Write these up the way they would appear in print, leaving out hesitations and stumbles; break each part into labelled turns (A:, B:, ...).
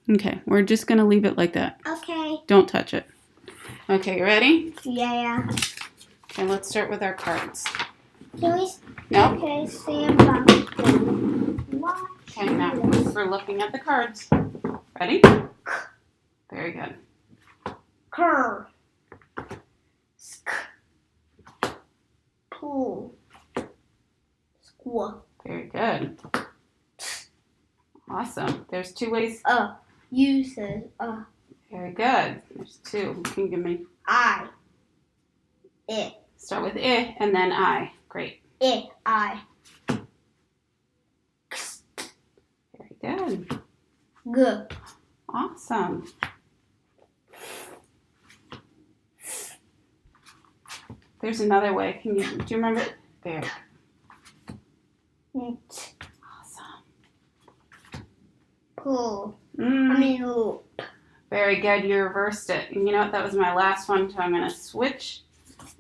A: Okay, we're just going to leave it like that.
B: Okay.
A: Don't touch it. Okay, you ready?
B: Yeah.
A: Okay, let's start with our cards.
B: Can we?
A: No?
B: Okay, sandbox.
A: Okay, now we're looking at the cards. Ready? Very good.
B: Curve. Sk. Pull. Squaw.
A: Very good. Awesome. There's two ways.
B: You said
A: Very good. There's two. You can give me.
B: I. It.
A: Start with I and then I. Great.
B: It. I.
A: Very good.
B: G.
A: Awesome. There's another way. Do you remember? There. Awesome.
B: Pull.
A: Mm.
B: Loop.
A: Very good. You reversed it. And you know what? That was my last one, so I'm going to switch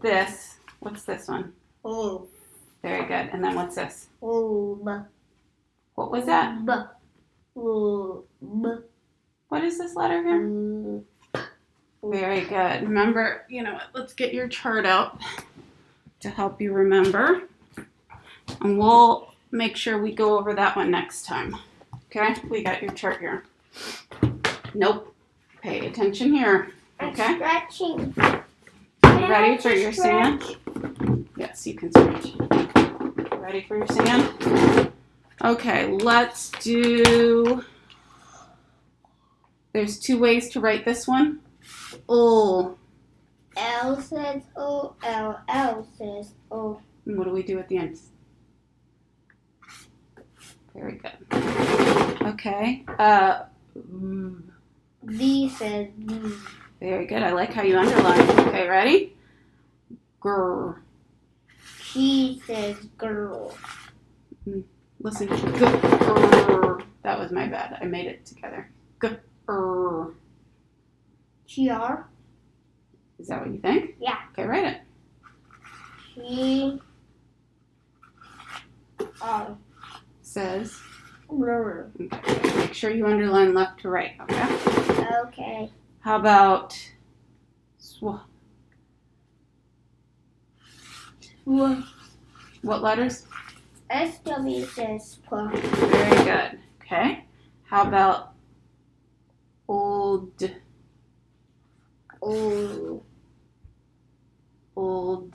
A: this. What's this one?
B: Oh.
A: Very good. And then what's this?
B: Lube.
A: What was that?
B: B. Lube.
A: What is this letter here? Very good. Remember, you know what? Let's get your chart out to help you remember. And we'll make sure we go over that one next time. Okay? We got your chart here. Nope. Pay attention here. Okay?
B: I'm stretching.
A: Ready for your sand? Yes, you can stretch. Ready for your sand? Okay, let's do... There's two ways to write this one. Oh.
B: L says O. L says O.
A: And what do we do at the end? Very good. Okay.
B: D says B.
A: Very good. I like how you underline. Okay, ready? Grr.
B: G says girl.
A: Listen. Grr. That was my bad. I made it together. Grr.
B: GR.
A: Is that what you think?
B: Yeah.
A: Okay, write it.
B: G R.
A: Says.
B: R.
A: Okay. Make sure you underline left to right. Okay.
B: Okay.
A: How about sw? What letters?
B: SW says P.
A: Very good. Okay. How about old?
B: O.
A: Old.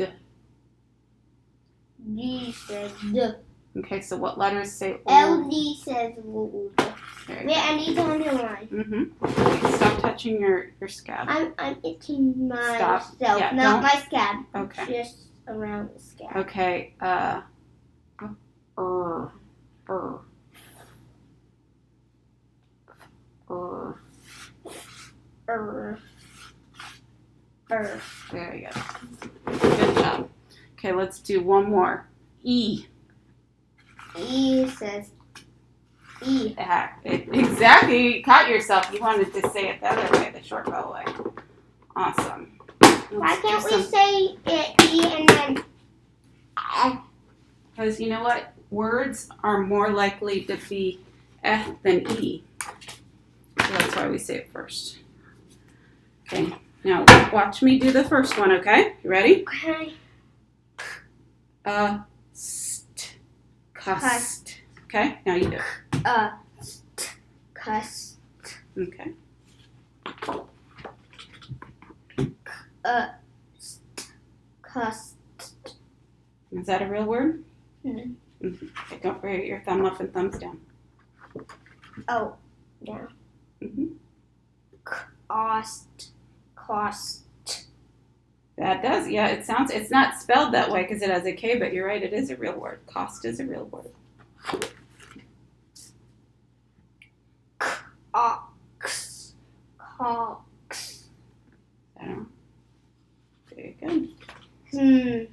B: D says D.
A: Okay, so what letters say old?
B: LD says old.
A: Very
B: Wait, I need to underline.
A: Mm-hmm. Stop touching your scab.
B: I'm itching myself,
A: Yeah,
B: not
A: don't.
B: my scab.
A: Okay.
B: Just around the scab.
A: Okay. Er. Very good. Good job. Okay, let's do one more. E.
B: E says E.
A: Exactly. You caught yourself. You wanted to say it the other way, the short vowel way. Awesome.
B: Why can't we say it E and then
A: Because you know what? Words are more likely to be than E. So that's why we say it first. Okay. Now watch me do the first one, okay? You ready?
B: Okay.
A: Cust. Okay? Now you do it.
B: Cust.
A: Okay.
B: Cust.
A: Is that a real word?
B: Mm-hmm.
A: Okay, don't forget your thumb up and thumbs down.
B: Oh, yeah.
A: Mm-hmm.
B: Cost.
A: That does, yeah. It's not spelled that way because it has a K, but you're right. It is a real word. Cost is a real word.
B: Ox. Cox.
A: I don't know. Very good.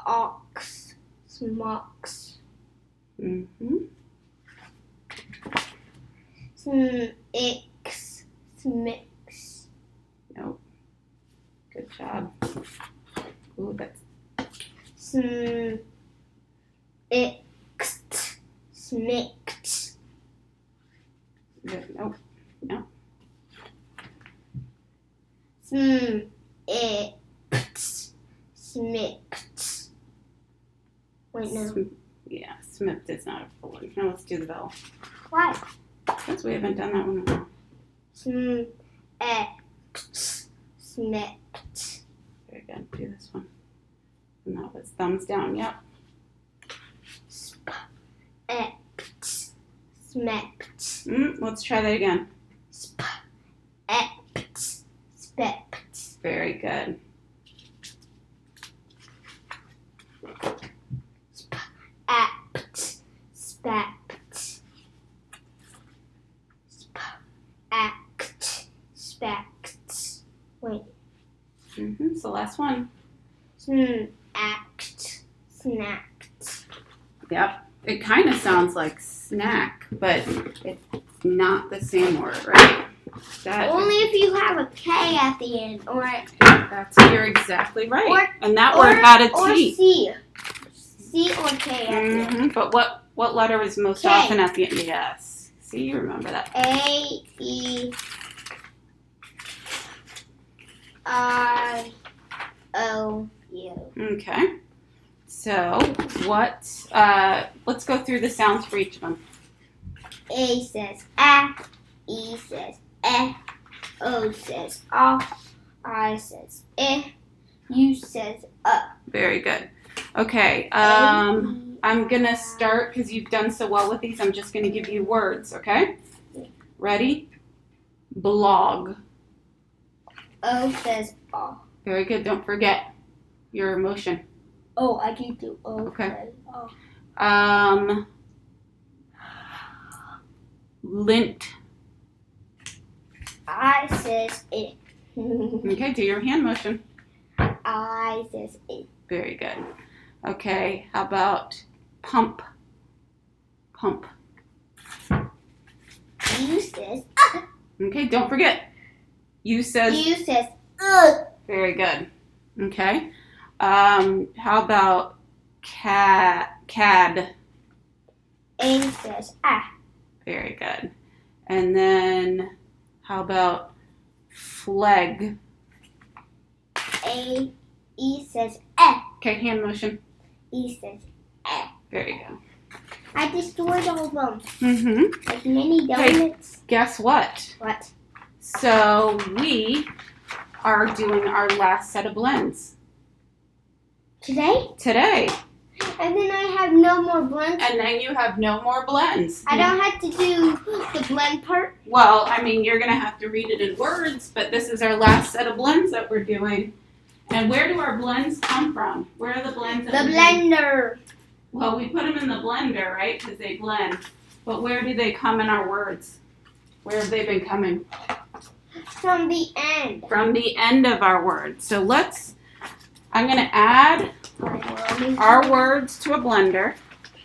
B: Ox. Smocks.
A: Mm-hmm.
B: Ix. Smix.
A: Nope. Good job. Ooh, that's.
B: Ixt. Smicked.
A: Good. Nope. No.
B: Smicked. Wait, no.
A: Yeah, Smith is not a full one. Now let's do the vowel.
B: Why?
A: Because we haven't done that one in a while.
B: Smicked.
A: Very good. Do this one. And that was thumbs down. Yep.
B: Smacked.
A: Let's try that again.
B: Spect.
A: Very good.
B: Spect. Wait.
A: It's the last one.
B: Snacked.
A: Yep. It kind of sounds like snack, but it's not the same word, right?
B: Only if you have a K at the end, or
A: You're exactly right.
B: Or-
A: and that word had a
B: or
A: T.
B: C or K at the end.
A: But what letter is most
B: K.
A: often at the end? Yes. See, you remember that.
B: A-E-I-O-U.
A: Okay. So let's go through the sounds for each of them.
B: A says A, E says E, O says O, I says I, U says
A: Very good. Okay. I'm going to start because you've done so well with these. I'm just going to give you words, okay? Ready? Blog.
B: O says O.
A: Very good. Don't forget your emotion.
B: Oh, I can do O.
A: Okay.
B: Says O.
A: Lint.
B: I says it.
A: Okay, do your hand motion.
B: I says it.
A: Very good. Okay, how about pump? Pump.
B: U says
A: Okay, don't forget. You says.
B: U says
A: Very good. Okay. How about cad?
B: A says A.
A: Very good. And then how about flag?
B: E says E.
A: Okay, hand motion.
B: E says E.
A: Very good.
B: I destroyed all of them. Like mini
A: Hey.
B: donuts.
A: Guess what?
B: What?
A: So we are doing our last set of blends
B: Today?
A: today.
B: And then I have no more blends.
A: And then you have no more blends.
B: I don't have to do the blend part.
A: Well, I mean, you're going to have to read it in words, but this is our last set of blends that we're doing. And where do our blends come from? Where are the blends?
B: The
A: that we do?
B: blender.
A: Well, we put them in the blender, right? Because they blend. But where do they come in our words? Where have they been coming?
B: From the end.
A: From the end of our words. So I'm going to add our words to a blender.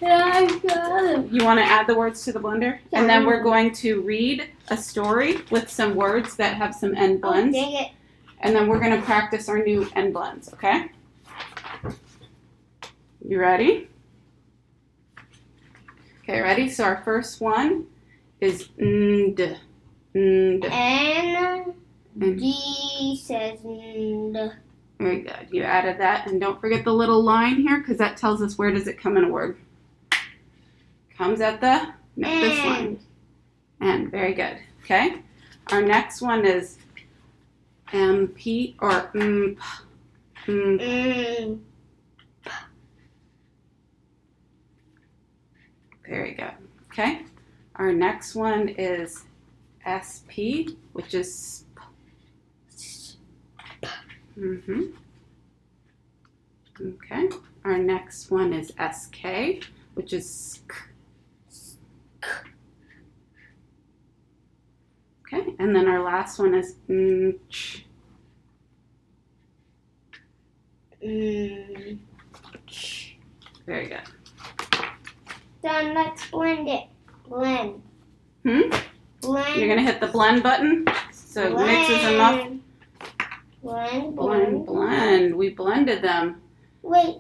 A: You want to add the words to the blender? And then we're going to read a story with some words that have some end blends.
B: Oh, dang it.
A: And then we're going to practice our new end blends, okay? You ready? Okay, ready? So our first one is nd. Nd.
B: N. D says N.
A: Very good. You added that. And don't forget the little line here because that tells us where does it come in a word. Comes at this line. And very good. Okay? Our next one is MP or mp. Very good. Okay? Our next one is SP, which is Okay. Our next one is SK, which is Okay. And then our last one is nch. Very good.
B: Done. Let's blend it. Blend.
A: You're going to hit the blend button so it mixes them up. Blend. We blended them.
B: Wait,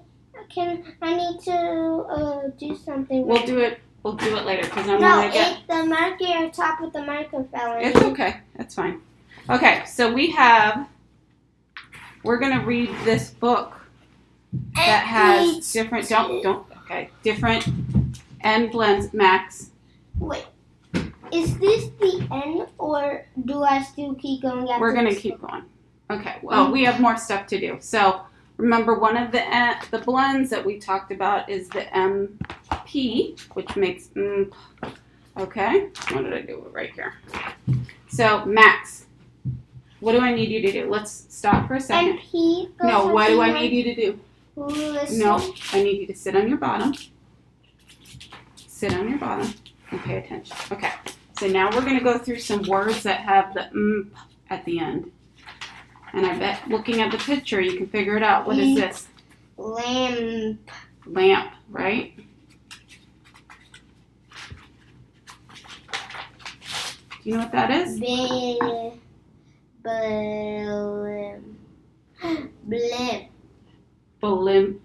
B: I need to do something.
A: We'll do it We'll do it later because I'm
B: No,
A: gonna get.
B: the marker on top of the marker fell in.
A: It's okay. That's fine. Okay, so we're gonna read this book that has different. Don't. Okay, different end blends. Max.
B: Wait. Is this the end, or do I still keep going after
A: We're gonna
B: this?
A: keep going. Okay. Well, we have more stuff to do. So remember, one of the blends that we talked about is the MP, which makes Okay. What did I do right here? So Max, what do I need you to do? Let's stop for a second.
B: MP.
A: No. What do I need you to do?
B: Listen.
A: No. I need you to sit on your bottom. Sit on your bottom and pay attention. Okay. So now we're going to go through some words that have the at the end. And I bet looking at the picture you can figure it out. What is this?
B: Lamp.
A: Lamp, right? Do you know what that is?
B: Blimp.
A: Blimp.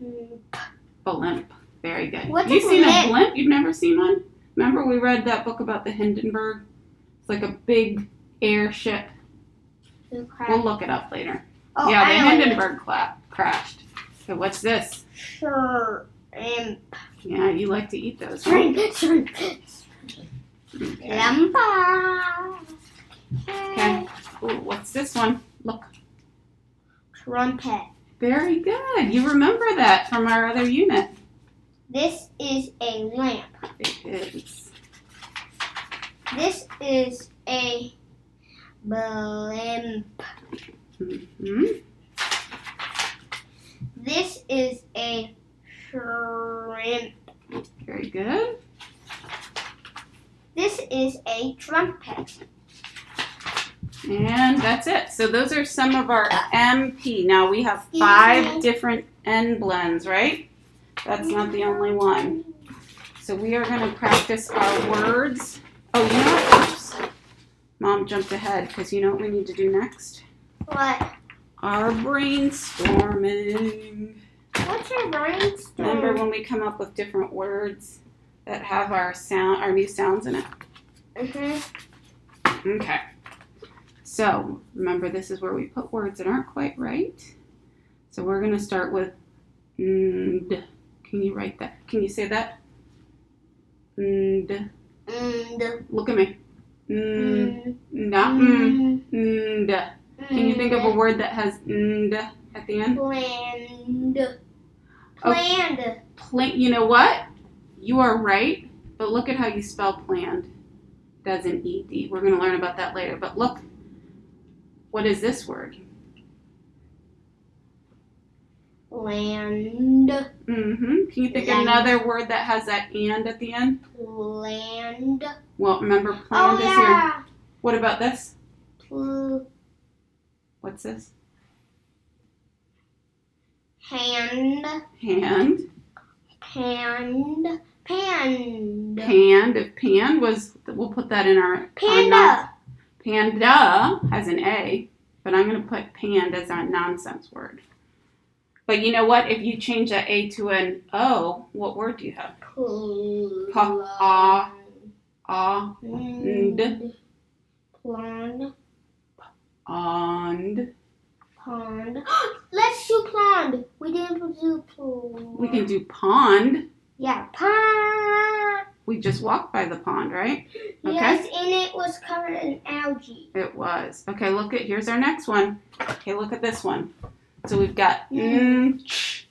A: Blimp. Very good.
B: What's
A: You've
B: a
A: seen a
B: blimp?
A: blimp? You've never seen one? Remember we read that book about the Hindenburg? It's like a big airship. We'll look it up later.
B: Oh,
A: yeah, the
B: I know it.
A: Hindenburg crashed. So what's this?
B: Shrimp.
A: Yeah, you like to eat those, right?
B: Shrimp.
A: Okay.
B: Lampa.
A: Okay. Ooh, what's this one? Look.
B: Trumpet.
A: Very good. You remember that from our other unit.
B: This is a lamp.
A: It is.
B: This is a blimp.
A: Mm-hmm.
B: This is a shrimp.
A: Very good.
B: This is a trumpet.
A: And that's it. So those are some of our MP. Now we have
B: Excuse
A: 5
B: me.
A: different N blends, right? That's not the only one. So we are going to practice our words. Oh, you know what? Oops. Mom jumped ahead because you know what we need to do next?
B: What?
A: Our brainstorming.
B: What's your brainstorm?
A: Remember when we come up with different words that have our new sounds in it?
B: Mm-hmm.
A: Okay. So remember, this is where we put words that aren't quite right. So we're going to start with "nd." Can you write that? Can you say that? "Nd." Look at me. Not "nd." Can you think of a word that has "nd" at the end?
B: Planned.
A: You know what? You are right, but look at how you spell planned. That's an ED. We're going to learn about that later. But look, what is this word?
B: Land.
A: Mm-hmm. Can you think of
B: Land.
A: another word that has that "and" at the end?
B: Land.
A: Well, remember, planned
B: Oh,
A: is here.
B: yeah.
A: What about this?
B: Pl-
A: What's this?
B: Hand.
A: Hand.
B: Panned. Panned.
A: Panned. If pan was, we'll put that in our
B: Panda.
A: Panda has an A, but I'm going to put panned as a nonsense word. But you know what? If you change that A to an O, what word do you have? Ah. And.
B: Pond.
A: And.
B: Pond. Let's do pond. We didn't do pond.
A: We can do pond.
B: Yeah, pond.
A: We just walked by the pond, right? Okay.
B: Yes, and it was covered in algae.
A: It was. Okay, here's our next one. Okay, look at this one. So we've got munch.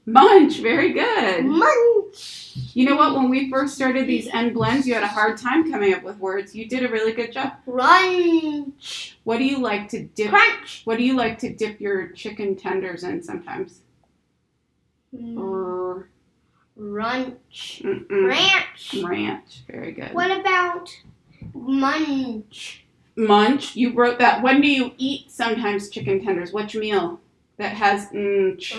A: Munch, very good.
B: Munch.
A: You know what? When we first started these N blends, you had a hard time coming up with words. You did a really good job.
B: Crunch.
A: What do you like to dip?
B: Crunch.
A: What do you like to dip your chicken tenders in sometimes?
B: Ranch.
A: Ranch. Ranch. Very good.
B: What about munch?
A: Munch. You wrote that. When do you eat sometimes chicken tenders? Which meal that has
B: Lunch.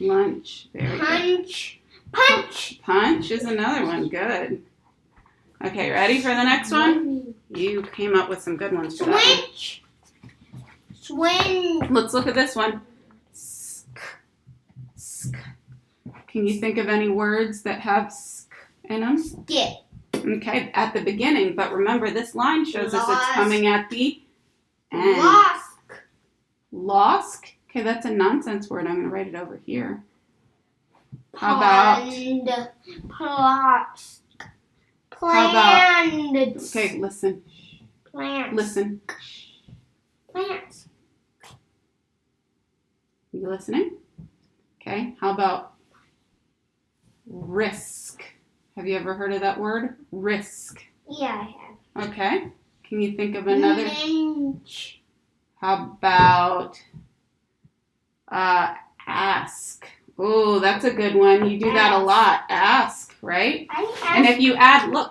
A: Lunch. Very good.
B: Punch. Punch.
A: Punch is another one. Good. Okay, ready for the next one? You came up with some good ones for that one.
B: Switch. Swing.
A: Let's look at this one. Sk. Can you think of any words that have sk in them?
B: Skip.
A: Okay, at the beginning, but remember this line shows us it's
B: Lost.
A: coming at the end.
B: Losk.
A: Losk. Okay, that's a nonsense word. I'm going to write it over here. How about?
B: Plosk.
A: How about?
B: Plants.
A: Okay, listen.
B: Plants.
A: Listen.
B: Plants.
A: You listening? Okay, how about risk? Have you ever heard of that word? Risk.
B: Yeah, I have.
A: Okay. Can you think of another?
B: Lynch.
A: How about ask? Oh, that's a good one. You do that a lot. Ask, right? And if you add a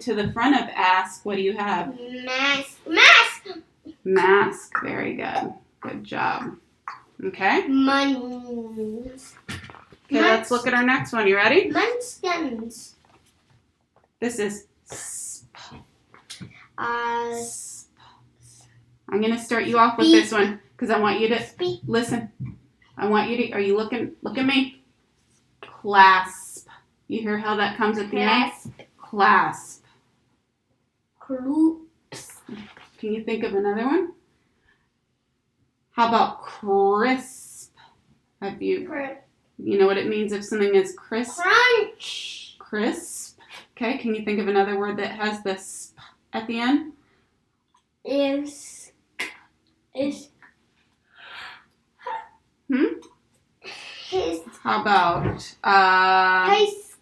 A: to the front of ask, what do you have?
B: Mask. Mask.
A: Mask. Very good. Good job. Okay.
B: Munchkins.
A: Okay, let's look at our next one. You ready?
B: Munchkins.
A: This is I'm going to start you off with this one because I want you to listen. I want you to, are you looking? Look at me. Clasp. You hear how that comes at the end? Clasp.
B: Cloops.
A: Can you think of another one? How about crisp? Have you know what it means if something is crisp?
B: Crunch.
A: Crisp. Okay, can you think of another word that has the sp at the end?
B: Is his
A: How about
B: heist.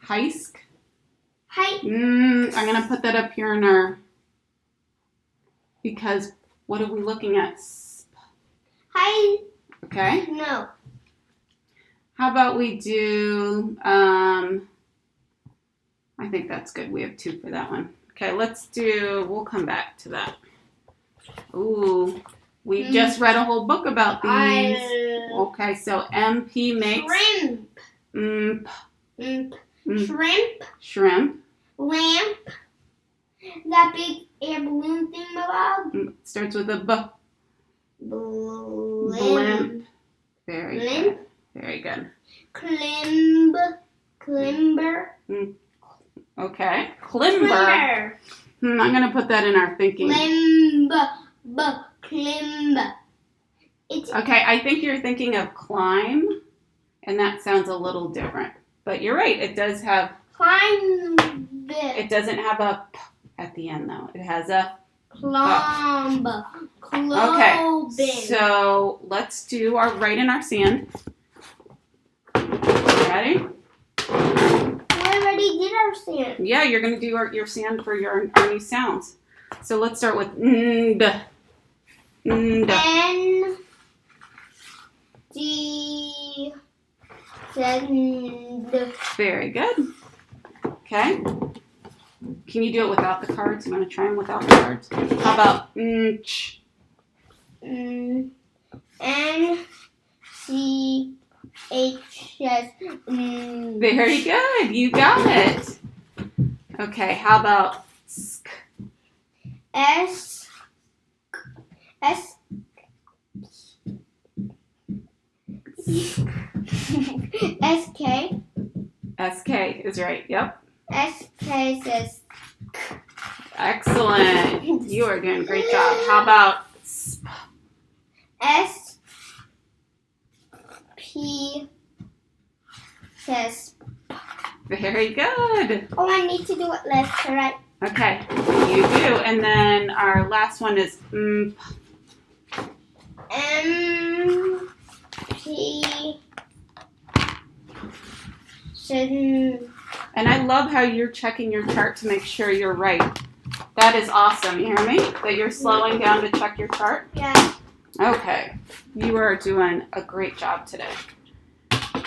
A: heist?
B: Height.
A: I'm gonna put that up here in our, because what are we looking at?
B: Height.
A: Okay.
B: No.
A: How about we do? I think that's good. We have 2 for that one. Okay, let's do. We'll come back to that. Ooh, we just read a whole book about these. Okay, so MP makes
B: Shrimp. Shrimp.
A: Shrimp.
B: Lamp. That big air balloon thing about.
A: Starts with a B.
B: Blimp.
A: Very
B: Blimp.
A: good. Very good.
B: Climber.
A: Okay. Climber. I'm going to put that in our thinking.
B: Climber.
A: Okay, I think you're thinking of climb, and that sounds a little different. But you're right. It does have.
B: Climb.
A: It doesn't have a P at the end, though. It has a.
B: Clomb.
A: Okay, so let's do our right in our sand. Ready?
B: We already did our sand.
A: Yeah, you're going to do your sand for our new sounds. So let's start with N-D.
B: N. D. Send.
A: Very good. Okay. Can you do it without the cards? You want to try them without the cards? How about nch?
B: N. C. H. S.
A: Very good. You got it. Okay. How about sk?
B: S. S. S. K.
A: SK is right. Yep.
B: S. K says.
A: Excellent. You are doing a great job. How about sp?
B: S. P. Says.
A: Very good.
B: Oh, I need to do it left or right.
A: Okay. You do. And then our last one is
B: M. P. Shouldn't.
A: And I love how you're checking your chart to make sure you're right. That is awesome. You hear me? That you're slowing down to check your chart?
B: Yeah.
A: Okay. You are doing a great job today.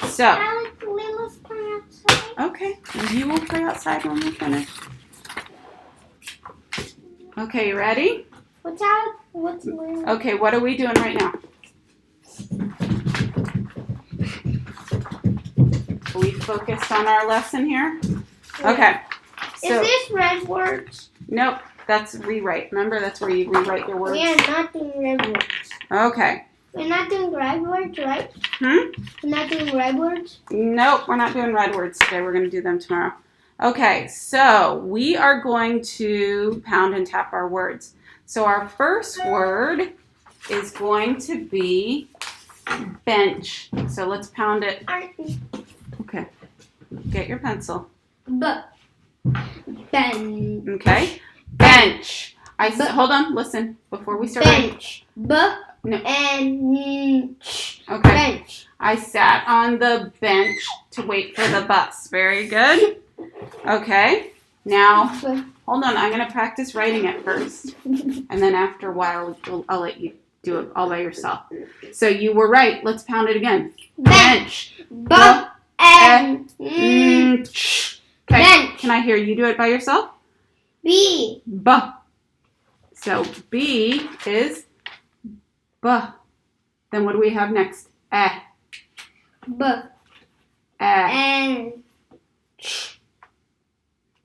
A: So,
B: Alex, let's play outside.
A: okay. You will play outside when we finish. Okay, you ready?
B: What's Alex? What's Lily?
A: Okay, what are we doing right now? Are we focused on our lesson here? Okay.
B: Is
A: So,
B: this red words?
A: nope. That's rewrite. Remember, that's where you rewrite your words.
B: Yeah, not the red words.
A: Okay.
B: We're not doing red words, right?
A: Hmm?
B: We're not doing red words?
A: Nope, we're not doing red words today. We're going to do them tomorrow. Okay, so we are going to pound and tap our words. So our first word is going to be bench. So let's pound it. Okay, get your pencil.
B: Ben.
A: Okay, bench. Hold on, listen, before we start.
B: Bench.
A: No.
B: And
A: Okay.
B: bench.
A: I sat on the bench to wait for the bus. Very good. Okay. Now, hold on. I'm going to practice writing it first. And then after a while, I'll let you do it all by yourself. So you were right. Let's pound it again. Bench.
B: Okay.
A: Bench. Can I hear you do it by yourself?
B: B.
A: So B is B. Then what do we have next?
B: And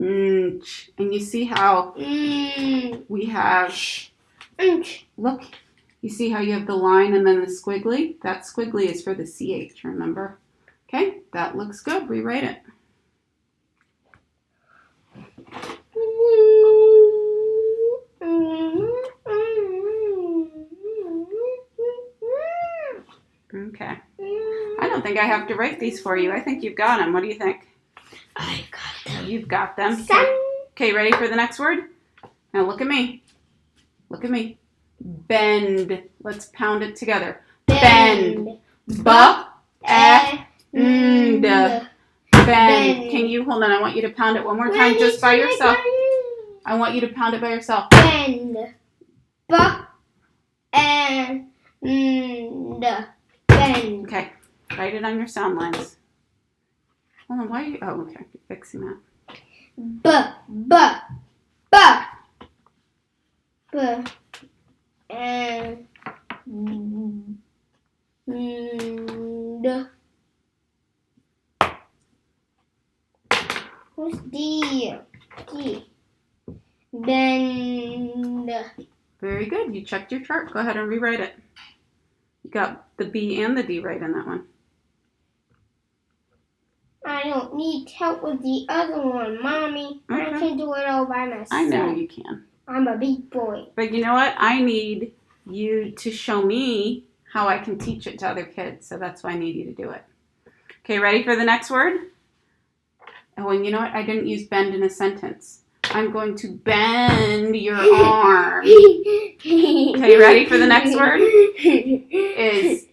A: And you see how we have, look, you see how you have the line and then the squiggly? That squiggly is for the CH, remember? Okay, that looks good. Rewrite it. Okay. I don't think I have to write these for you. I think you've got them. What do you think?
B: I got them.
A: You've got them.
B: Sun.
A: Okay, ready for the next word? Now look at me. Look at me. Bend. Let's pound it together. Bend. Bend. Can you hold on? I want you to pound it one more time just by yourself. I want you to pound it by yourself.
B: Bend. Bend.
A: Okay. Write it on your sound lines. Hold on. Why are you? Oh, okay. You're fixing that.
B: And what's D? D. Bend.
A: Very good. You checked your chart. Go ahead and rewrite it. You got the B and the D right in that one.
B: I don't need help with the other one, Mommy.
A: Okay.
B: I can do it all by myself.
A: I know you can.
B: I'm a big boy.
A: But you know what? I need you to show me how I can teach it to other kids. So that's why I need you to do it. Okay, ready for the next word? Oh, and you know what? I didn't use bend in a sentence. I'm going to bend your arm. Okay, ready for the next word? Is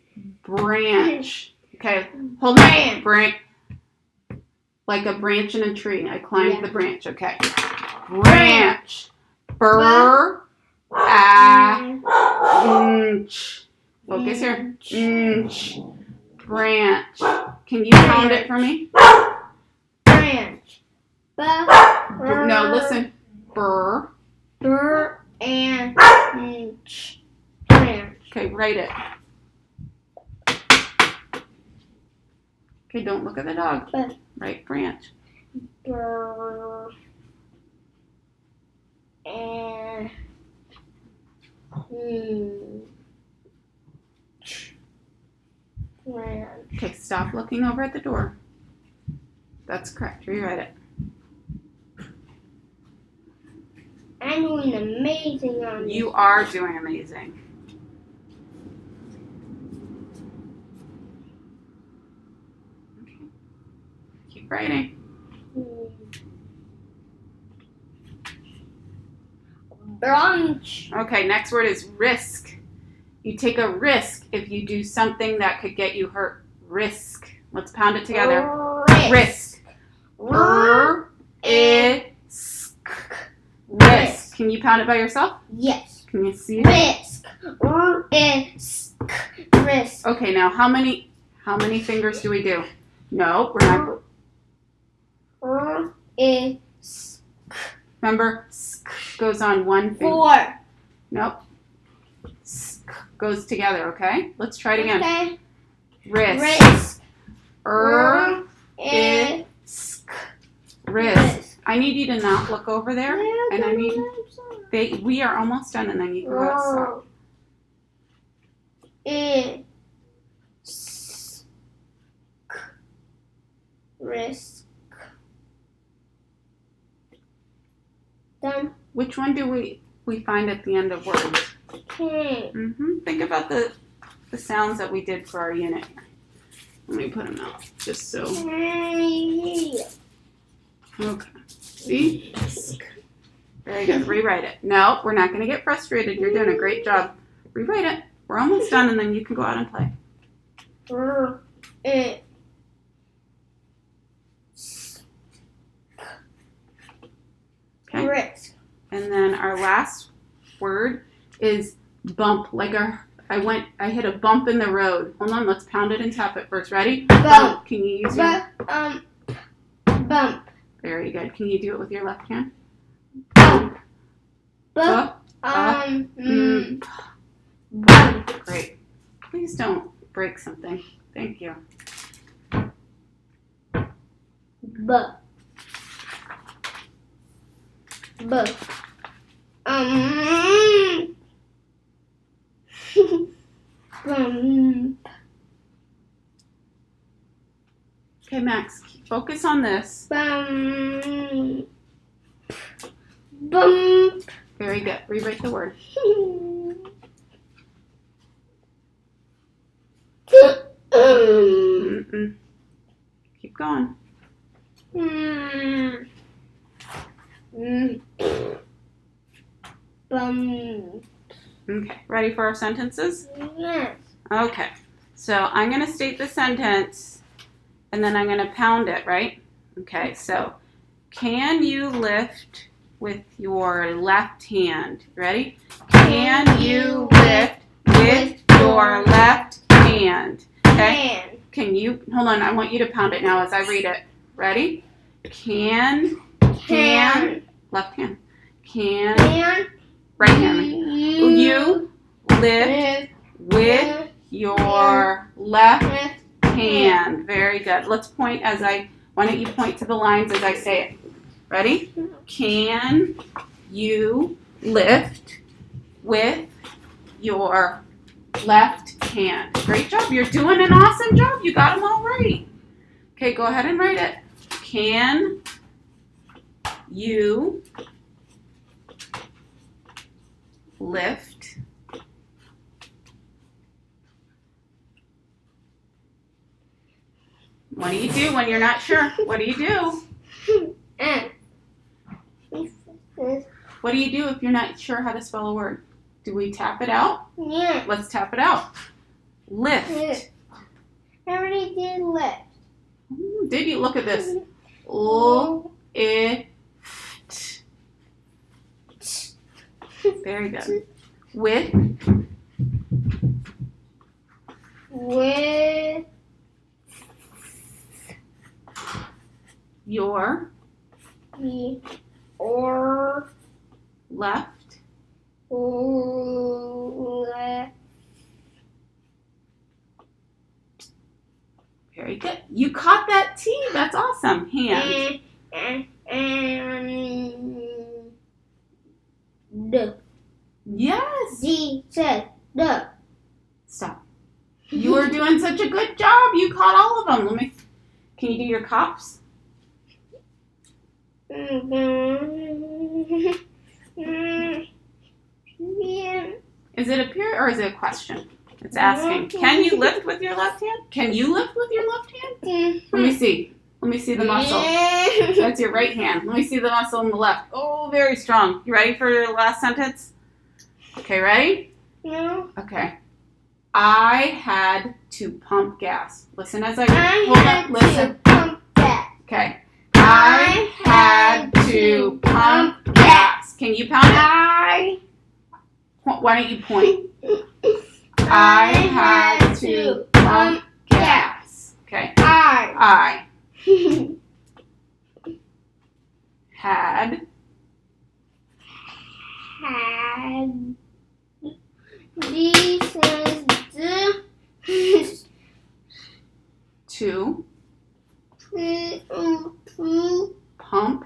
A: branch. Okay, hold on. Branch. Like a branch in a tree. I climbed the branch. Okay. Branch. Focus here. Branch. Can you pound it for me?
B: Branch.
A: No, listen.
B: Branch.
A: Okay, write it. Okay, don't look at the dog. Write branch.
B: And branch.
A: Okay, stop looking over at the door. That's correct. Rewrite it.
B: I'm doing amazing on this.
A: You are doing amazing. Okay. Keep writing.
B: Brunch.
A: Okay, next word is risk. You take a risk if you do something that could get you hurt. Risk. Let's pound it together. Risk. Risk. Can you pound it by yourself?
B: Yes.
A: Can you see it?
B: Risk. Risk.
A: Okay, now how many fingers do we do? No, we're not. Remember, goes on one finger.
B: 4.
A: Nope. Goes together, okay? Let's try it again.
B: Okay.
A: Risk.
B: Risk.
A: I need you to not look over there, and I need we are almost done, and then you can go outside.
B: risk. Done.
A: Which one do we find at the end of words?
B: Can.
A: Think about the sounds that we did for our unit here. Let me put them out just so. Okay. See? Very good. Rewrite it. No, we're not going to get frustrated. You're doing a great job. Rewrite it. We're almost done, and then you can go out and play. Okay.
B: Risk.
A: And then our last word is bump. Like I hit a bump in the road. Hold on, let's pound it and tap it first. Ready?
B: Bump.
A: Can you use your...
B: Bump.
A: Very good. Can you do it with your left hand?
B: Bump. Bump. Bump.
A: Great. Please don't break something. Thank you.
B: Bump. Bump. Bump.
A: Okay, Max, focus on this.
B: Bump. Bump.
A: Very good. Rewrite the word. Keep going.
B: Bump.
A: Okay, ready for our sentences?
B: Yes.
A: Okay, so I'm going to state the sentence, and then I'm going to pound it, right? Okay, so can you lift with your left hand? Ready? Can you lift with your left hand? Okay? Can you, hold on, I want you to pound it now as I read it. Ready? Can, left hand. Can, right hand. You lift with your left hand. Very good. Let's point why don't you point to the lines as I say it. Ready? Can you lift with your left hand? Great job. You're doing an awesome job. You got them all right. Okay, go ahead and write it. Can you lift What do you do when you're not sure? What do you do? What do you do if you're not sure how to spell a word? Do we tap it out?
B: Yeah.
A: Let's tap it out. Lift.
B: I already did lift.
A: Did you? Look at this. Lift. Very good. With your
B: or
A: left
B: left.
A: Very good. You caught that T. That's awesome. Hand.
B: The.
A: Yes.
B: D said the.
A: Stop. You are doing such a good job. You caught all of them. Can you do your cops? Is it a period or is it a question? It's asking. Can you lift with your left hand? Can you lift with your left hand? Let me see. Let me see the muscle. That's your right hand. Let me see the muscle on the left. Oh, very strong. You ready for your last sentence? Okay, ready?
B: No.
A: Okay. I had to pump gas. Listen as I listen.
B: Pump gas.
A: Okay. I had to pump gas. Can you pound it? Why don't you point? I had to pump gas. Okay. I had
B: this is the
A: to pump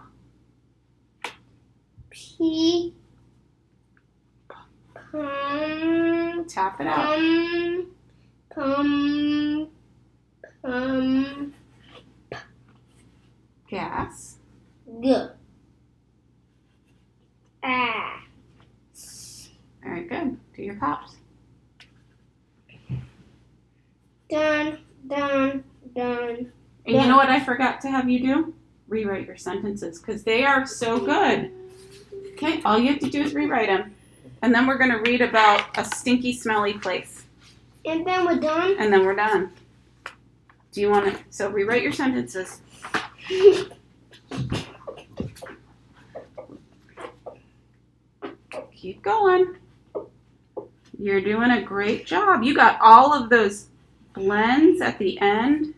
A: tap it out.
B: Pump.
A: Gas.
B: G. Ass.
A: Very good. Do your pops.
B: Done.
A: And you know what I forgot to have you do? Rewrite your sentences because they are so good. Okay, all you have to do is rewrite them. And then we're going to read about a stinky, smelly place.
B: And then we're done.
A: And then we're done. Do you want to? So rewrite your sentences. Keep going. You're doing a great job. You got all of those blends at the end.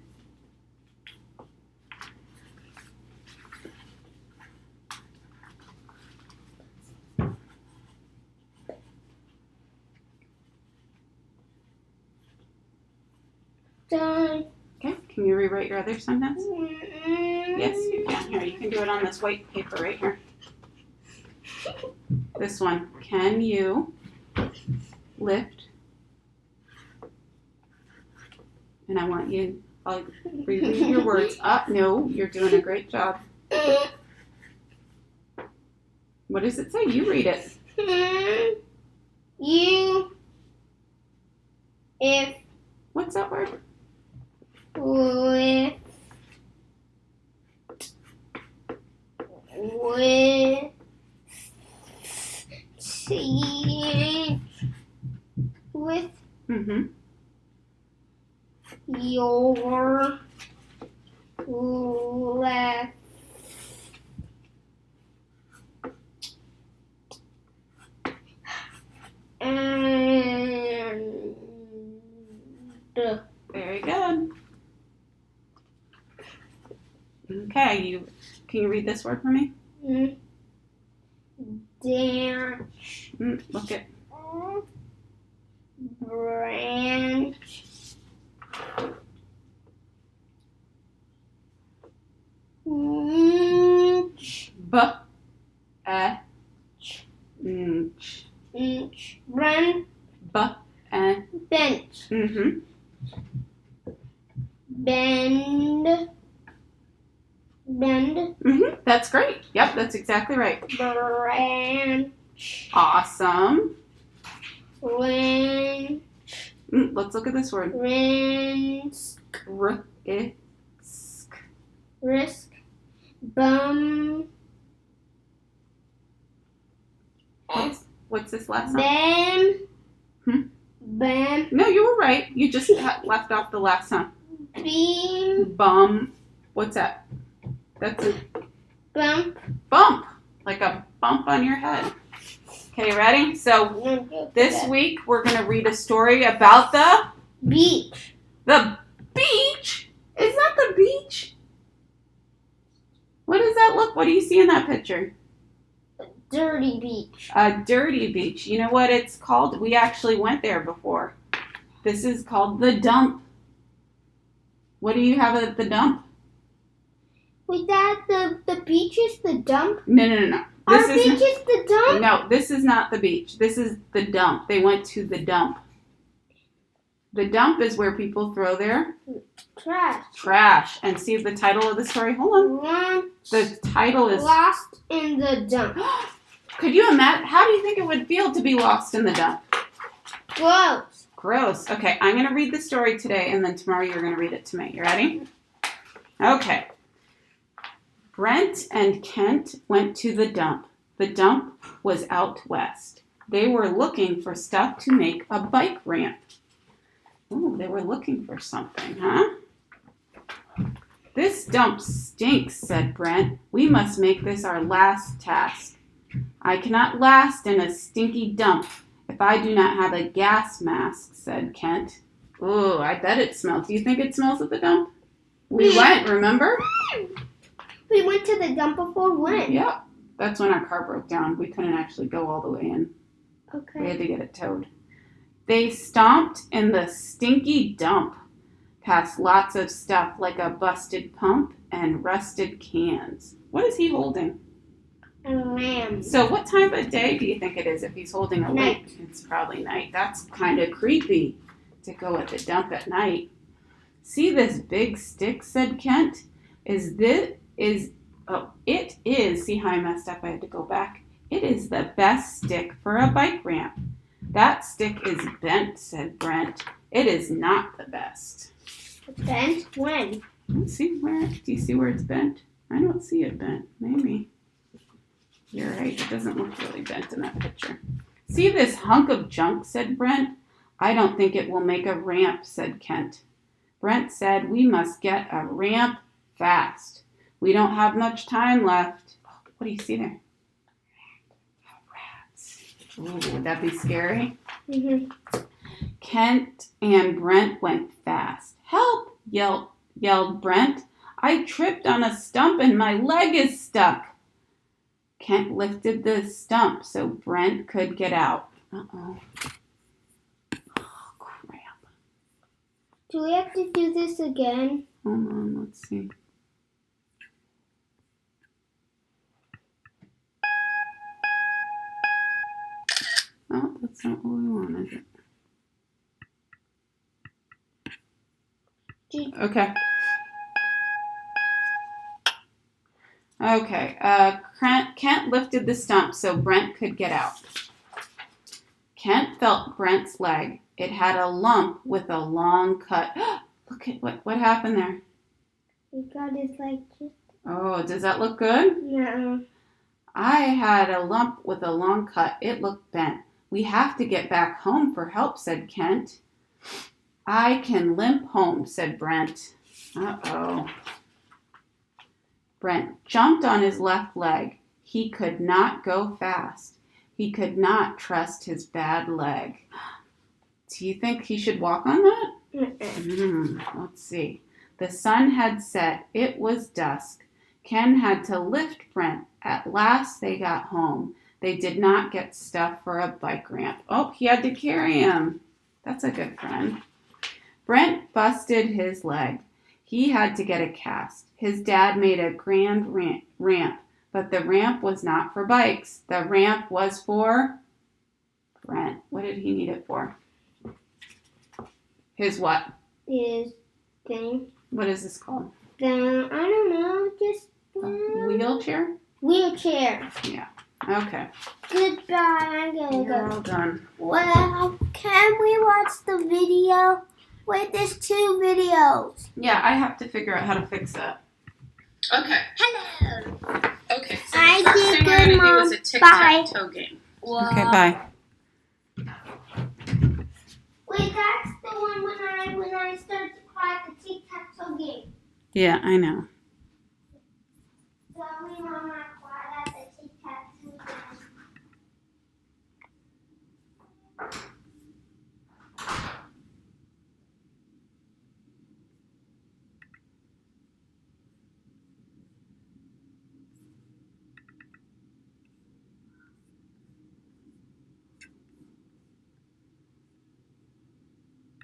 B: Done.
A: Okay, can you rewrite your other sentence?
B: Mm-mm.
A: Yes, you can. Here, you can do it on this white paper right here. This one. Can you lift? And I want you, I'll reread your words up. No, you're doing a great job. What does it say? You read it.
B: You, if,
A: What's that word?
B: with, with
A: Mm-hmm.
B: your left and
A: Very good. Okay, can you read this word for me?
B: dance
A: Look at
B: branch
A: b e nch.
B: run
A: B e
B: bench
A: mm-hmm.
B: bend
A: Mm-hmm. That's great. Yep, that's exactly right.
B: branch
A: Awesome.
B: rinse
A: Let's look at this word.
B: rinse
A: Risk.
B: risk bum
A: What's this last one?
B: bam bam
A: No, you were right. You just left off the last one.
B: beam
A: Bum. What's that? That's a
B: bump
A: bump. Like a bump on your head. Okay, ready? So this week we're going to read a story about the
B: beach
A: beach. Is that the beach? What does that look? What do you see in that picture?
B: dirty beach
A: A dirty beach. You know what it's called? We actually went there before. This is called the dump. What do you have at the dump?
B: was that the beach is the dump
A: No.
B: our beach is the dump
A: No, this is not the beach. This is the dump. They went to the dump. The dump is where people throw their trash. And see the title of the story? Hold on. The title is
B: lost in the dump
A: Could you imagine? How do you think it would feel to be lost in the dump?
B: gross
A: Gross. Okay, I'm going to read the story today, and then tomorrow you're going to read it to me. You ready? Okay. Brent and Kent went to the dump. The dump was out west. They were looking for stuff to make a bike ramp. Oh, they were looking for something, huh? This dump stinks, said Brent. We must make this our last task. I cannot last in a stinky dump if I do not have a gas mask, said Kent. Ooh, I bet it smells. Do you think it smells at the dump? We went, remember?
B: we went to the dump before when
A: Yeah. That's when our car broke down. We couldn't actually go all the way in. We had to get it towed. They stomped in the stinky dump, past lots of stuff like a busted pump and rusted cans. What is he holding?
B: a lamb
A: So what time of day do you think it is if he's holding a lamp?
B: Night.
A: It's probably night. That's kind of creepy. to go at the dump at night. See this big stick, said Kent. It is, see how I messed up, I had to go back. It is the best stick for a bike ramp. That stick is bent, said Brent. It is not the best.
B: Bent when?
A: Let's see where, do you see where it's bent? I don't see it bent, maybe. You're right, it doesn't look really bent in that picture. See this hunk of junk, said Brent. I don't think it will make a ramp, said Kent. Brent said we must get a ramp fast. We don't have much time left. What do you see there? Rats. Ooh, would that be scary?
B: Mm-hmm.
A: Kent and Brent went fast. Help, yelled Brent. I tripped on a stump and my leg is stuck. Kent lifted the stump so Brent could get out. Uh-oh. Oh, crap.
B: Do we have to do this again?
A: Hold on, let's see. Oh, that's not what we want, is it? Okay. Okay, Kent lifted the stump so Brent could get out. Kent felt Brent's leg. It had a lump with a long cut. Look at what happened there.
B: He got his leg just...
A: Oh, does that look good?
B: No.
A: I had a lump with a long cut. It looked bent. We have to get back home for help, said Kent. I can limp home, said Brent. Uh-oh. Brent jumped on his left leg. He could not go fast. He could not trust his bad leg. Do you think he should walk on that? Let's see. The sun had set. It was dusk. Ken had to lift Brent. At last they got home. They did not get stuff for a bike ramp. Oh, he had to carry him. That's a good friend. Brent busted his leg. He had to get a cast. His dad made a grand ramp, but the ramp was not for bikes. The ramp was for Brent. What did he need it for? His what?
B: His thing.
A: What is this called?
B: I don't know. Just
A: A wheelchair?
B: wheelchair.
A: Yeah. Okay.
B: Goodbye. I'm gonna
A: You're
B: go.
A: all done.
B: Well, can we watch the video? Wait, there's 2 videos.
A: Yeah, I have to figure out how to fix that.
C: Okay.
B: Hello.
C: Okay. So
B: I
C: the first
B: did
C: thing we're
B: good,
C: gonna
B: Mom.
C: do is a tic-tac-toe game.
A: Okay, bye.
B: Wait, that's the one when I start to cry at the tic-tac-toe game.
A: Yeah, I know.
B: Tell me, Mom, I cried at the tic-tac-toe game.